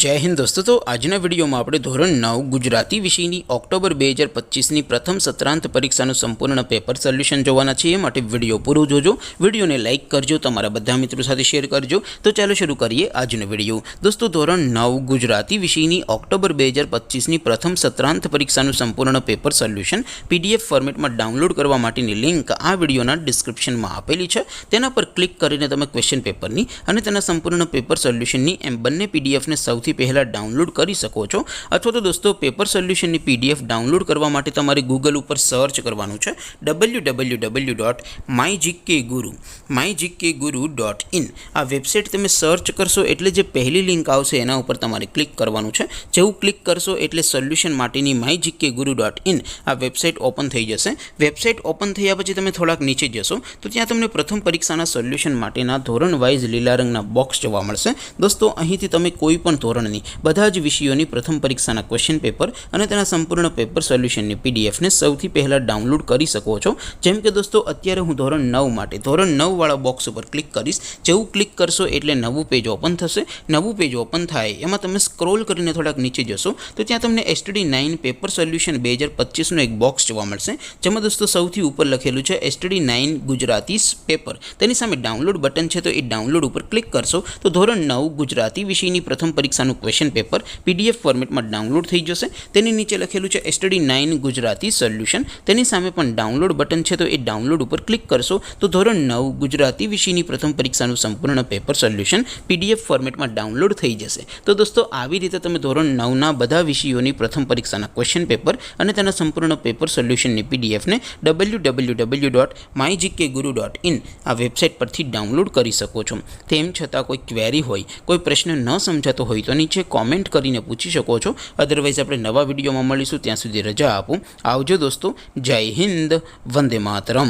जय हिंद दोस्तों। तो आजना विडियो में આપણે ધોરણ 9 ગુજરાતી વિષયની ઓક્ટોબર 2025ની પ્રથમ સત્રાંત પરીક્ષાનું સંપૂર્ણ પેપર સોલ્યુશન જોવાના છે। એ માટે વિડિયો પૂરો જોજો, વિડિયોને લાઈક કરજો, તમારા બધા મિત્રો સાથે શેર કરજો। તો ચાલો શરૂ કરીએ આજનો વિડિયો। દોસ્તો ધોરણ 9 ગુજરાતી વિષયની ઓક્ટોબર 2025ની પ્રથમ સત્રાંત પરીક્ષાનું સંપૂર્ણ પેપર સોલ્યુશન પીડીએફ ફોર્મેટમાં ડાઉનલોડ કરવા માટેની લિંક આ વિડિયોના ડિસ્ક્રિપ્શનમાં આપેલી છે। તેના પર ક્લિક કરીને તમે ક્વેશ્ચન પેપરની અને તેના સંપૂર્ણ પેપર સોલ્યુશનની એમ બંને પીડીએફને સૌથી पहला डाउनलॉड कर सको छो। अथवा तो दोस्तों पेपर सोल्यूशन की पीडीएफ डाउनलॉड करवा माटे तमारे गूगल पर सर्च करवानुं छे www.mygkguru.in। आ वेबसाइट तमे सर्च करशो एटले जे पहली लिंक आवशे एना उपर तमारे क्लिक करवानुं छे। जेवुं क्लिक करशो एटले सोल्यूशन माटेनी mygkguru.in आ वेबसाइट ओपन थई जशे। वेबसाइट ओपन थया पछी तमे थोड़ाक नीचे जशो तो त्यां तमने प्रथम परीक्षाना सोल्यूशन माटेना धोरण वाइज लीला रंगना बॉक्स जोवा मळशे। दोस्तों અહીંથી તમે કોઈ પણ ધોરણની બધા જ વિષયોની પ્રથમ પરીક્ષાના ક્વેશ્ચન પેપર અને તેના સંપૂર્ણ પેપર સોલ્યુશનની પીડીએફને સૌથી પહેલા ડાઉનલોડ કરી શકો છો। જેમ કે દોસ્તો અત્યારે હું ધોરણ 9 માટે ધોરણ 9 વાળા બોક્સ ઉપર ક્લિક કરીશ। જેવું ક્લિક કરશો એટલે નવું પેજ ઓપન થશે। નવું પેજ ઓપન થાય એમાં તમે સ્ક્રોલ કરીને થોડાક નીચે જશો તો ત્યાં તમને STD9 પેપર સોલ્યુશન 2025નું એક બોક્સ જોવા મળશે। જેમાં દોસ્તો સૌથી ઉપર લખેલું છે STD9 ગુજરાતી પેપર। તેની સામે ડાઉનલોડ બટન છે તો એ ડાઉનલોડ ઉપર ક્લિક કરશો તો ધોરણ 9 ગુજરાતી વિષયની પ્રથમ પરીક્ષાનું ક્વેશ્ચન પેપર પીડીએફ ફોર્મેટમાં ડાઉનલોડ થઈ જશે। તેની નીચે લખેલું છે STD9 ગુજરાતી સોલ્યુશન। તેની સામે પણ ડાઉનલોડ બટન છે તો એ ડાઉનલોડ ઉપર ક્લિક કરશો તો ધોરણ 9 ગુજરાતી વિષયની પ્રથમ પરીક્ષાનું સંપૂર્ણ પેપર સોલ્યુશન પીડીએફ ફોર્મેટમાં ડાઉનલોડ થઈ જશે। તો દોસ્તો આવી રીતે તમે ધોરણ 9ના બધા વિષયોની પ્રથમ પરીક્ષાના ક્વેશ્ચન પેપર અને તેના સંપૂર્ણ પેપર સોલ્યુશનની પીડીએફને www.mygkguru.in આ વેબસાઇટ પરથી ડાઉનલોડ કરી શકો છો। તેમ છતાં કોઈ ક્વેરી હોય, કોઈ પ્રશ્ન ન સમજાતો હોય તો નીચે कॉमेंट करीने पूछी शको छो। अदरवाइज आपणे नवा विडियो में मळीशुं, त्यां सुधी रजा आपो। आवजो दोस्तों। जय हिंद, वंदे मातरम।